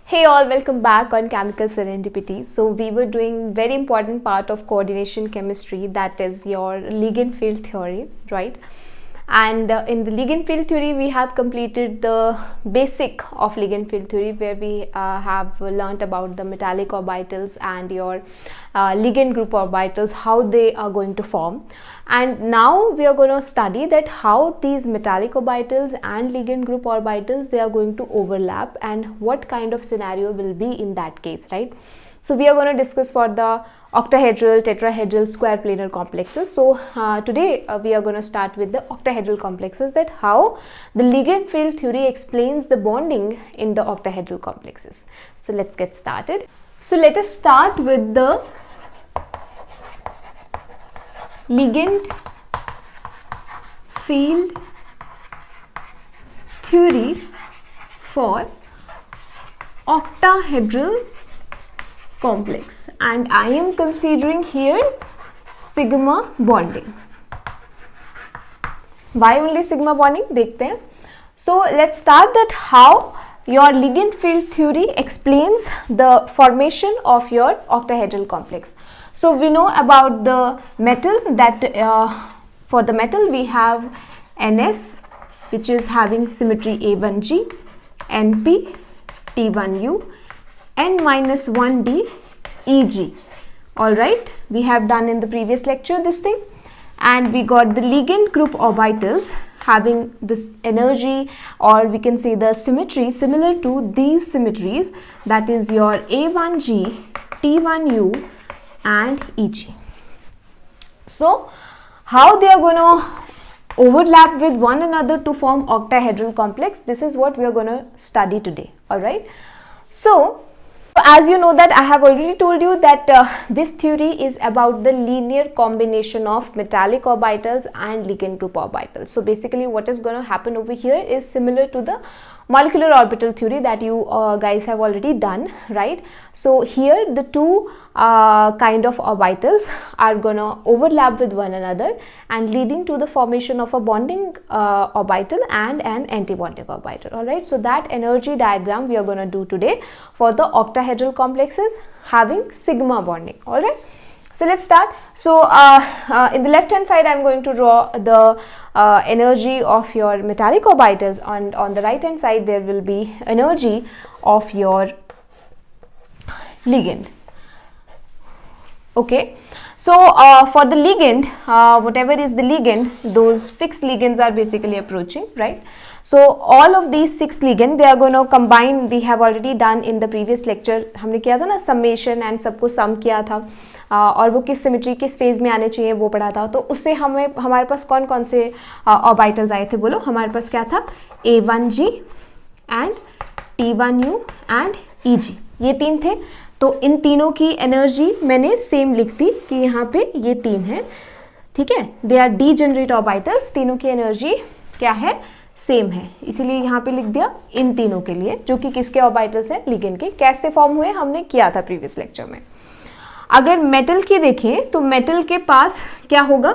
Hey all, welcome back on Chemical Serendipity. So we were doing very important part of coordination chemistry, that is your ligand field theory, right? And in the ligand field theory, we have completed the basic of ligand field theory, where we have learnt about the metallic orbitals and your ligand group orbitals, how they are going to form. And now we are going to study that how these metallic orbitals and ligand group orbitals, they are going to overlap and what kind of scenario will be in that case, right? So we are going to discuss for the octahedral, tetrahedral, square planar complexes. So today we are going to start with the octahedral complexes, that how the ligand field theory explains the bonding in the octahedral complexes. So let's get started. So let us start with the ligand field theory for octahedral complex, and I am considering here sigma bonding. Why only sigma bonding? देखते हैं. So let's start that how your ligand field theory explains the formation of your octahedral complex. So we know about the metal, that for the metal we have Ns, which is having symmetry A1G, Np, T1U, N-1D, Eg. Alright, we have done in the previous lecture this thing, and we got the ligand group orbitals having this energy, or we can say the symmetry similar to these symmetries, that is your A1G, T1U and Eg. So how they are going to overlap with one another to form octahedral complex, this is what we are going to study today. Alright, so as you know that I have already told you that this theory is about the linear combination of metallic orbitals and ligand group orbitals. So basically what is going to happen over here is similar to the molecular orbital theory that you guys have already done, right? So here the two kind of orbitals are going to overlap with one another and leading to the formation of a bonding orbital and an anti-bonding orbital. Alright, so that energy diagram we are going to do today for the octahedral complexes having sigma bonding. Alright, so let's start. So in the left hand side I am going to draw the energy of your metallic orbitals, and on the right hand side there will be energy of your ligand. Okay, so for the ligand, whatever is the ligand, those 6 ligands are basically approaching, right? So all of these 6 ligand, they are going to combine. We have already done in the previous lecture, हमने किया था ना summation and सबको sum किया था, और वो किस सिमेट्री किस फेज में आने चाहिए वो पढ़ा था. तो उससे हमें हमारे पास कौन कौन से ऑर्बिटल्स आए थे बोलो. हमारे पास क्या था, A1G and T1U and Eg, ये 3 थे. तो इन तीनों की एनर्जी मैंने सेम लिख दी कि यहाँ पे ये 3 है, ठीक है. दे आर डीजेनरेट ऑर्बिटल्स, तीनों की एनर्जी क्या है, सेम है, इसीलिए यहाँ पे लिख दिया इन तीनों के लिए, जो कि किसके ऑर्बिटल्स हैं, लिगेंड के. कैसे फॉर्म हुए हमने किया था प्रीवियस लेक्चर में. अगर मेटल की देखें तो मेटल के पास क्या होगा,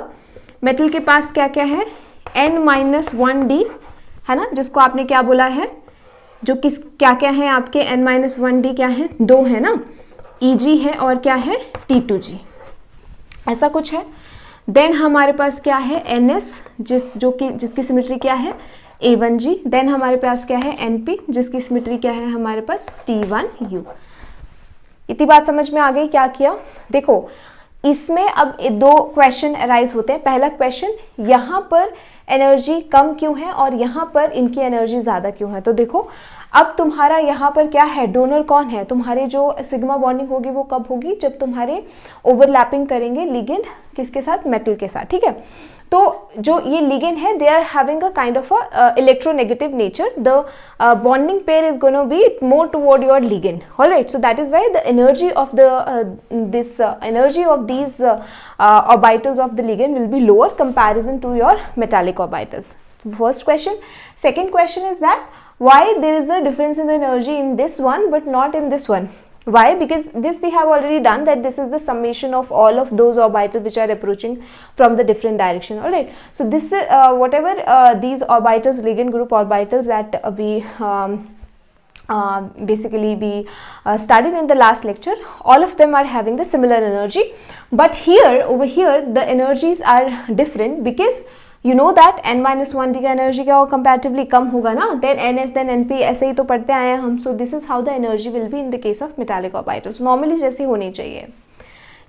मेटल के पास क्या क्या है, N-1D है ना, जिसको आपने क्या बोला है, जो किस क्या क्या है आपके N-1D क्या है, 2 है ना, Eg है और क्या है, T2G, ऐसा कुछ है. देन हमारे पास क्या है, Ns, जिसकी सिमेट्री क्या है, A1G. देन हमारे पास क्या है, Np, जिसकी सिमेट्री क्या है हमारे पास, T1U. इतनी बात समझ में आ गई क्या किया. देखो इसमें अब 2 क्वेश्चन अराइज होते हैं. पहला क्वेश्चन, यहाँ पर एनर्जी कम क्यों है और यहाँ पर इनकी एनर्जी ज़्यादा क्यों है. तो देखो अब तुम्हारा यहाँ पर क्या है, डोनर कौन है, तुम्हारे जो सिग्मा बॉन्डिंग होगी वो कब होगी, जब तुम्हारे ओवरलैपिंग करेंगे लिगेंड किसके साथ, मेटल के साथ, ठीक है. तो जो ये लिगेंड है, they are having a kind of a electronegative nature. The bonding pair is gonna be more toward your ligand. Alright, so that is why the energy of the this energy of these orbitals of the ligand will be lower comparison to your metallic orbitals. First question. Second question is that why there is a difference in the energy in this one but not in this one. Why? Because this we have already done, that this is the summation of all of those orbitals which are approaching from the different direction. All right, so this whatever these orbitals, ligand group orbitals that we basically we studied in the last lecture, all of them are having the similar energy, but here over here the energies are different because you know that n-1d का energy क्या होगा, comparatively कम होगा ना, then ns then np, ऐसे ही तो पढ़ते आए हैं हम. सो this is how the energy will be in the case of metallic orbitals. Normally जैसी होनी चाहिए.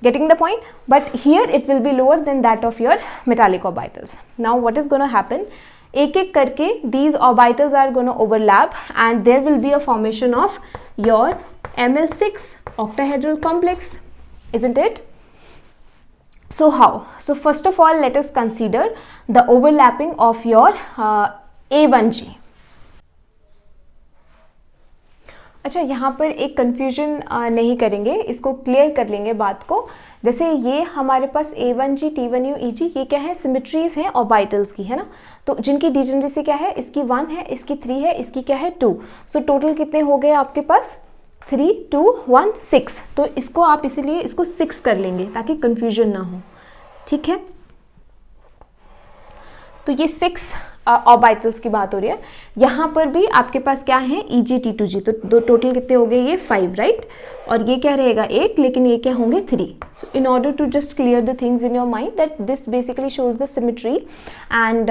Getting the point? But here it will be lower than that of your metallic orbitals. Now what is going to happen? एक एक करके these orbitals are going to overlap and there will be a formation of your Ml6 octahedral complex, isn't it? So how? So first of all let us consider the overlapping of your A1G. अच्छा, यहाँ पर एक confusion नहीं करेंगे, इसको clear कर लेंगे बात को. जैसे ये हमारे पास A1G, T1U, EG, ये क्या है, सिमेट्रीज हैं ऑर्बिटल्स की, है ना. तो जिनकी डिजेनरेसी क्या है, इसकी 1 है, इसकी 3 है, इसकी क्या है 2. सो टोटल कितने हो गए आपके पास, 3, 2, 1, 6. तो इसको आप इसीलिए इसको 6 कर लेंगे ताकि कन्फ्यूजन ना हो. ठीक है, तो ये 6 ऑर्बिटल्स की बात हो रही है. यहाँ पर भी आपके पास क्या है, EG, T2G, तो दो टोटल कितने हो गए, ये 5, राइट. और ये क्या रहेगा 1, लेकिन ये क्या होंगे 3. So in order to just clear the things in your mind that this basically shows the symmetry and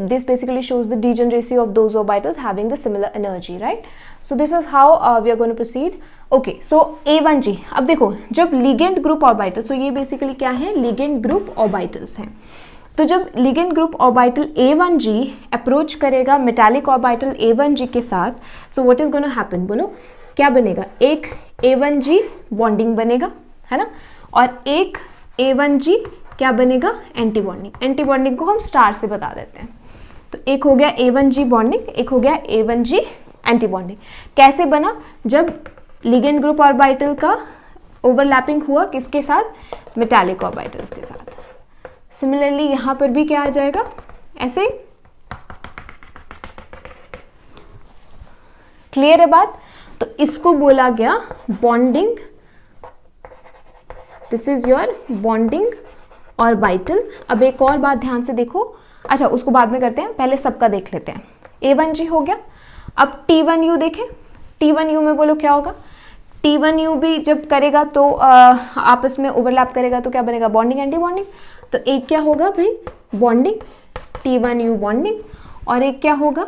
this basically shows the degeneracy of those orbitals having the similar energy, right. So this is how we are going to proceed. Okay, so A1G. अब देखो, जब ligand group orbital, सो ये basically क्या है, ligand group orbitals हैं. तो जब ligand group orbital A1G approach करेगा मेटालिक ऑर्बिटल A1G के साथ, so what is going to happen, बोलो क्या बनेगा, एक A1G बॉन्डिंग बनेगा, है ना, और एक A1G क्या बनेगा, एंटी बॉन्डिंग. एंटी बॉन्डिंग को हम स्टार से बता देते हैं. तो एक हो गया A1G बॉन्डिंग, एक हो गया A1G एंटी बॉन्डिंग. कैसे बना, जब लिगेंड ग्रुप ऑर्बिटल का ओवरलैपिंग हुआ किसके साथ, मेटालिक ऑर्बिटल के साथ. सिमिलरली यहां पर भी क्या आ जाएगा, ऐसे. क्लियर है बात. तो इसको बोला गया bonding. This is your bonding orbital. अब एक और बात ध्यान से देखो, अच्छा उसको बाद में करते हैं, पहले सबका देख लेते हैं. A1G हो गया. अब T1U देखें. T1U में बोलो क्या होगा, T1U भी जब करेगा तो आपस में ओवरलैप करेगा तो क्या बनेगा, बॉन्डिंग एंटी बॉन्डिंग. तो एक क्या होगा भाई, बॉन्डिंग, T1U बॉन्डिंग, और एक क्या होगा,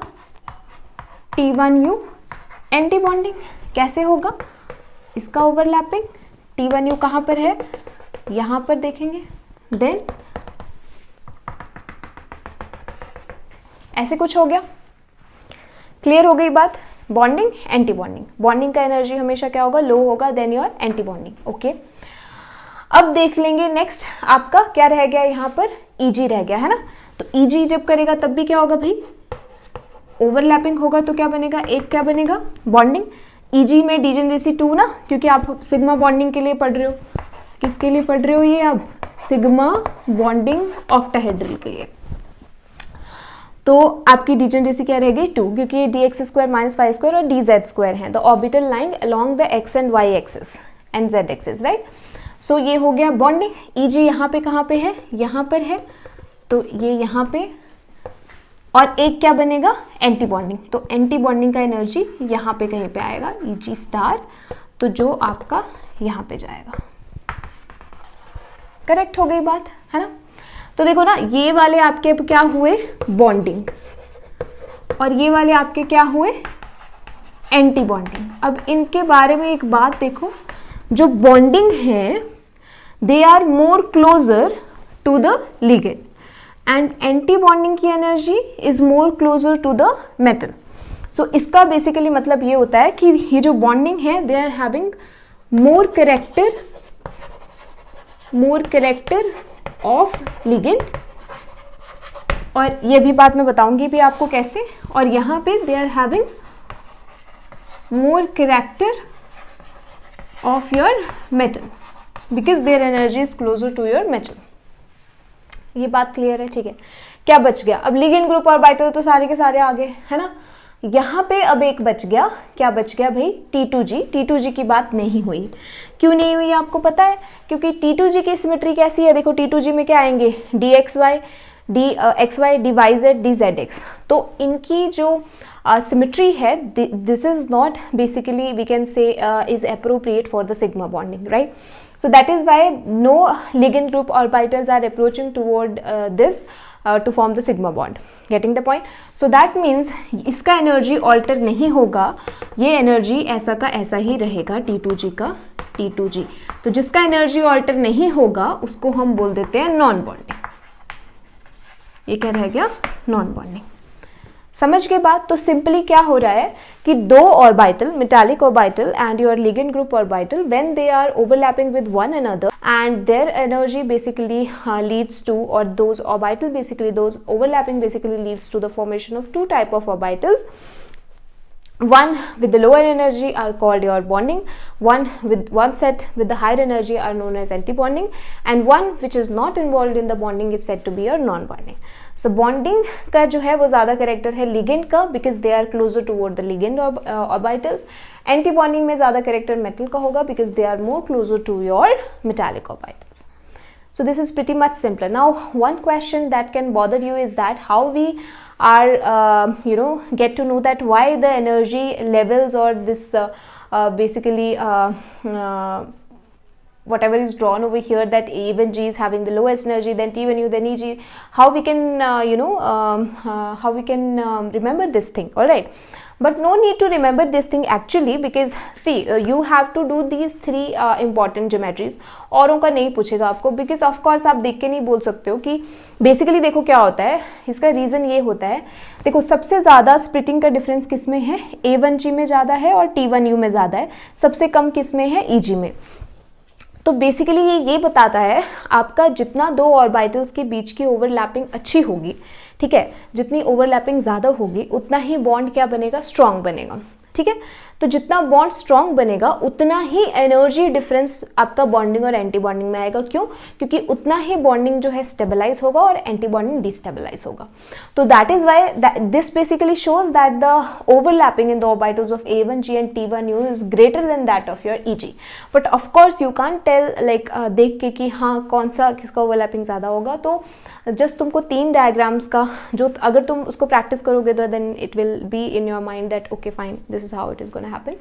T1U एंटी बॉन्डिंग. कैसे होगा इसका ओवरलैपिंग, T1U कहाँ पर है, यहाँ पर देखेंगे, देन ऐसे कुछ हो गया. क्लियर हो गई बात. बॉन्डिंग एंटी बॉन्डिंग, बॉन्डिंग का एनर्जी हमेशा क्या होगा, लो होगा, then your anti bonding. Okay, अब देख लेंगे नेक्स्ट आपका क्या रह गया, यहाँ पर EG रह गया, है ना. तो EG जब करेगा तब भी क्या होगा भाई, ओवरलैपिंग होगा, तो क्या बनेगा, एक क्या बनेगा, बॉन्डिंग. EG में डिजेनरेसी 2 ना, क्योंकि आप सिग्मा बॉन्डिंग के लिए पढ़ रहे हो. किसके लिए पढ़ रहे हो ये, अब सिग्मा बॉन्डिंग ऑक्टाहेड्रल के लिए. तो आपकी डिजेनरेसी क्या रहेगी 2, क्योंकि ये dx² - 5² और dz² है, the orbital lying along the x and y axis and z axis, right. So ये हो गया बॉन्डिंग. EG यहाँ पे कहाँ पे है, यहाँ पर है, तो ये यहाँ पे, और एक क्या बनेगा, एंटी बॉन्डिंग. तो एंटी बॉन्डिंग का एनर्जी यहाँ पे कहीं पे आएगा, EG*, तो जो आपका यहाँ पे जाएगा. करेक्ट हो गई बात, है ना. तो देखो ना, ये वाले आपके क्या हुए, बॉन्डिंग, और ये वाले आपके क्या हुए, एंटी बॉन्डिंग. अब इनके बारे में एक बात देखो, जो बॉन्डिंग है they are more closer to the ligand and antibonding की energy is more closer to the metal. So इसका बेसिकली मतलब ये होता है कि ये जो बॉन्डिंग है they are having more character of ligand, और ये भी बात मैं बताऊंगी भी आपको कैसे. और यहाँ पे they are having more character of your metal because their energy is closer to your metal. ये बात क्लियर है, ठीक है. क्या बच गया, अब लिगेंड ग्रुप ऑर्बिटल तो सारे के सारे आ गए, है ना. यहाँ पे अब एक बच गया, क्या बच गया भाई, T2G. T2G की बात नहीं हुई. क्यों नहीं हुई आपको पता है, क्योंकि T2G की सिमेट्री कैसी है, देखो T2G में क्या आएंगे, dxy D X Y D Y Z D Z X, तो इनकी जो सिमेट्री है, this is not basically we can say is appropriate for the sigma bonding, right. So that is why no ligand group orbitals are approaching toward this to form the sigma bond. Getting the point? So that means इसका energy alter नहीं होगा, ये energy ऐसा का ऐसा ही रहेगा, T2G का T2G. तो जिसका एनर्जी ऑल्टर नहीं होगा उसको हम बोल देते हैं नॉन बॉन्डिंग. ये क्या रह गया? Non bonding. समझ के बाद तो सिंपली क्या हो रहा है कि दो orbital, metallic orbital and your ligand group orbital, when they are overlapping with one another and their energy basically leads to, और those orbital basically, those overlapping basically leads to the formation of two type of orbitals. One with the lower energy are called your bonding, one set with the higher energy are known as anti-bonding, and one which is not involved in the bonding is said to be your non-bonding. So bonding का जो है वो ज़्यादा character है ligand का, because they are closer toward the ligand orbitals. Anti-bonding में ज़्यादा character metal का होगा because they are more closer to your metallic orbitals. So this is pretty much simpler. Now one question that can bother you is that how we are get to know that why the energy levels or this basically whatever is drawn over here, that even G is having the lowest energy, then T1U, then EG. How we can how we can remember this thing, all right? But no need to remember this thing actually, because see you have to do these three important geometries. औरों का नहीं पूछेगा आपको, because of course आप देख के नहीं बोल सकते हो कि basically देखो क्या होता है. इसका रीज़न ये होता है, देखो सबसे ज़्यादा स्प्लिटिंग का डिफरेंस किस में है? A1G में ज़्यादा है और T1U में ज़्यादा है. सबसे कम किस में है? EG में. तो बेसिकली ये बताता है आपका जितना दो ऑर्बिटल्स के बीच की ओवरलैपिंग अच्छी होगी, ठीक है, जितनी ओवरलैपिंग ज़्यादा होगी उतना ही बॉन्ड क्या बनेगा? स्ट्रॉन्ग बनेगा. ठीक है, तो जितना बॉन्ड स्ट्रॉन्ग बनेगा उतना ही एनर्जी डिफरेंस आपका बॉन्डिंग और एंटी बॉन्डिंग में आएगा. क्यों? क्योंकि उतना ही बॉन्डिंग जो है स्टेबलाइज होगा और एंटी बॉन्डिंग डिस्टेबलाइज होगा. तो that is why this basically shows that the overlapping in the orbitals of A1G and T1U is greater than that of your EG. But of course you can't tell like देख के कि हाँ कौन सा किसका overlapping ज़्यादा होगा. तो जस्ट तुमको 3 डायग्राम्स का जो अगर तुम उसको प्रैक्टिस करोगे तो then it will be in your mind that okay fine, this is how it is going to happen.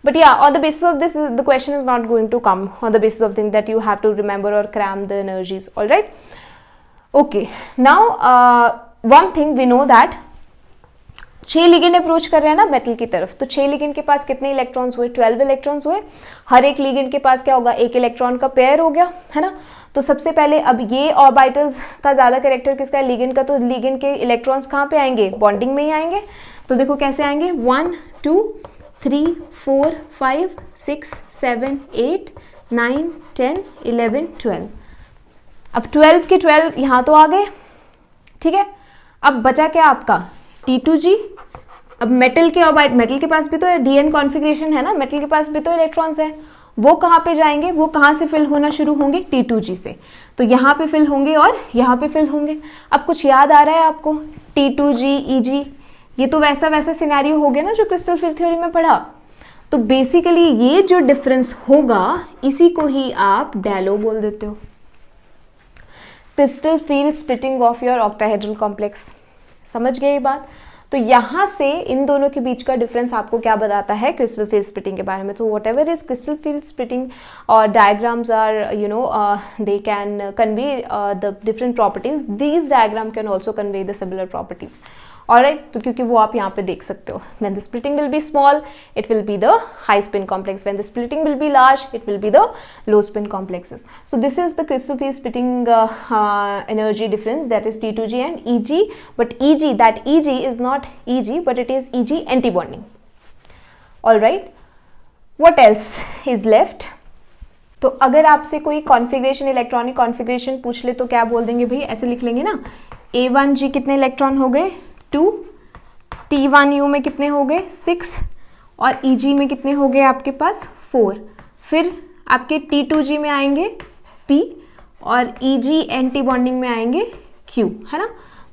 But yeah, on the basis of this, the question is not going to come on the basis of things that you have to remember or cram the energies. All right. Okay. Now, one thing we know that 6 ligand approach कर रहे हैं ना metal की तरफ, तो 6 ligand के पास कितने electrons हुए? 12 इलेक्ट्रॉन्स हुए. हर एक लिगेंड के पास क्या होगा? एक इलेक्ट्रॉन का पेयर हो गया, है ना. तो सबसे पहले अब ये ऑर्बिटल्स का ज़्यादा कैरेक्टर किसका है? लिगेंड का. तो लिगेंड के इलेक्ट्रॉन्स कहाँ पे आएंगे? बॉन्डिंग में ही आएंगे. तो देखो कैसे आएंगे? 1 2 3 4 5 6 7 8 9 10 11 12. अब 12 के 12 यहाँ तो आ गए, ठीक है. अब बचा क्या आपका? T2G. अब मेटल के पास भी तो DN कॉन्फ़िगरेशन है ना, मेटल के पास भी तो इलेक्ट्रॉन्स है. वो कहाँ पे जाएंगे? वो कहाँ से फिल होना शुरू होंगे? T2G से. तो यहाँ पे फिल होंगे और यहाँ पे फिल होंगे. अब कुछ याद आ रहा है आपको? T2G EG, ये तो वैसा सिनेरियो हो गया ना जो क्रिस्टल फील्ड थ्योरी में पढ़ा. तो बेसिकली ये जो डिफरेंस होगा इसी को ही आप डैलो बोल देते हो, crystal field splitting of your octahedral complex. समझ गए ये बात? तो यहाँ से इन दोनों के बीच का डिफरेंस आपको क्या बताता है क्रिस्टल फील्ड स्प्लिटिंग के बारे में. तो whatever is crystal field splitting और diagrams are they can convey the different properties. These diagrams can also convey the similar properties. Alright, तो क्योंकि वो आप यहाँ पे देख सकते हो. When the splitting will be small, it will be the high spin complex. When the splitting will be large, it will be the low spin complexes. So this is the crystal field splitting energy difference, that is T2G and EG. But that EG is not EG, but it is EG antibonding. Alright, what else is left? तो अगर आपसे कोई configuration, electronic configuration पूछ ले तो क्या बोल देंगे भाई? ऐसे लिख लेंगे ना, A1G कितने इलेक्ट्रॉन हो गए? 2. T1U में कितने हो गए? 6. और EG में कितने हो गए आपके पास? 4. फिर आपके T2G में आएंगे P और EG एंटी बॉन्डिंग में आएंगे Q, है ना.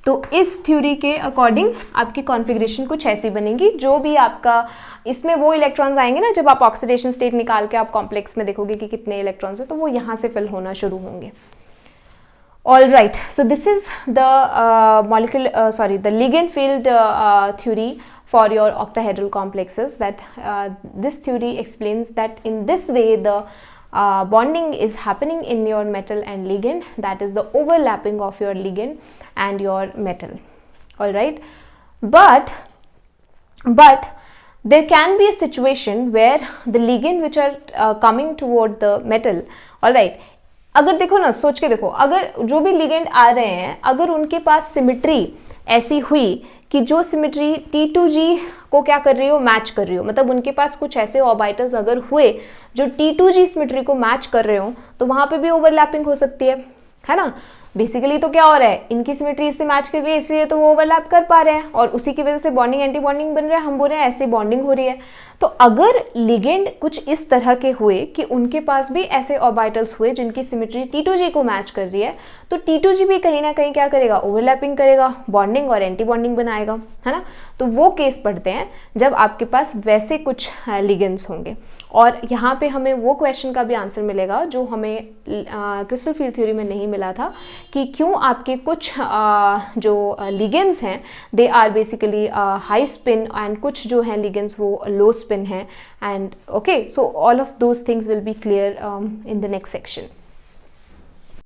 तो इस थ्योरी के अकॉर्डिंग आपकी कॉन्फ़िगरेशन कुछ ऐसी बनेगी. जो भी आपका इसमें वो इलेक्ट्रॉन्स आएंगे ना, जब आप ऑक्सीडेशन स्टेट निकाल के आप कॉम्प्लेक्स में देखोगे कि कितने इलेक्ट्रॉन्स हैं, तो वो यहाँ से फिल होना शुरू होंगे. All right, so this is the the ligand field theory for your octahedral complexes. That this theory explains that in this way the bonding is happening in your metal and ligand, that is the overlapping of your ligand and your metal. All right, but there can be a situation where the ligand which are coming toward the metal, all right, अगर देखो ना, सोच के देखो, अगर जो भी ligand आ रहे हैं अगर उनके पास सिमेट्री ऐसी हुई कि जो सिमेट्री T2G को क्या कर रही हो, मैच कर रही हो, मतलब उनके पास कुछ ऐसे ऑर्बिटल्स अगर हुए जो T2G सिमेट्री को मैच कर रहे हो, तो वहां पे भी ओवरलैपिंग हो सकती है ना. बेसिकली तो क्या हो रहा है, इनकी सिमेट्री इससे मैच कर रही है, इसलिए तो वो ओवरलैप कर पा रहे हैं और उसी की वजह से बॉन्डिंग एंटी बॉन्डिंग बन रहा है. हम बोल रहे हैं ऐसे बॉन्डिंग हो रही है. तो अगर लिगेंड कुछ इस तरह के हुए कि उनके पास भी ऐसे ऑर्बिटल्स हुए जिनकी सिमेट्री T2G को मैच कर रही है, तो T2G भी कहीं ना कहीं क्या करेगा, ओवरलैपिंग करेगा, बॉन्डिंग और एंटी बॉन्डिंग बनाएगा, है ना. तो वो केस पढ़ते हैं जब आपके पास वैसे कुछ लिगेंड्स होंगे. और यहाँ पे हमें वो क्वेश्चन का भी आंसर मिलेगा जो हमें क्रिस्टल फील्ड थ्योरी में नहीं मिला था, कि क्यों आपके कुछ जो लिगेंड्स हैं they are basically high spin and कुछ जो हैं लिगेंड्स वो लो स्पिन हैं. And okay, so all of those things will be clear in the next section.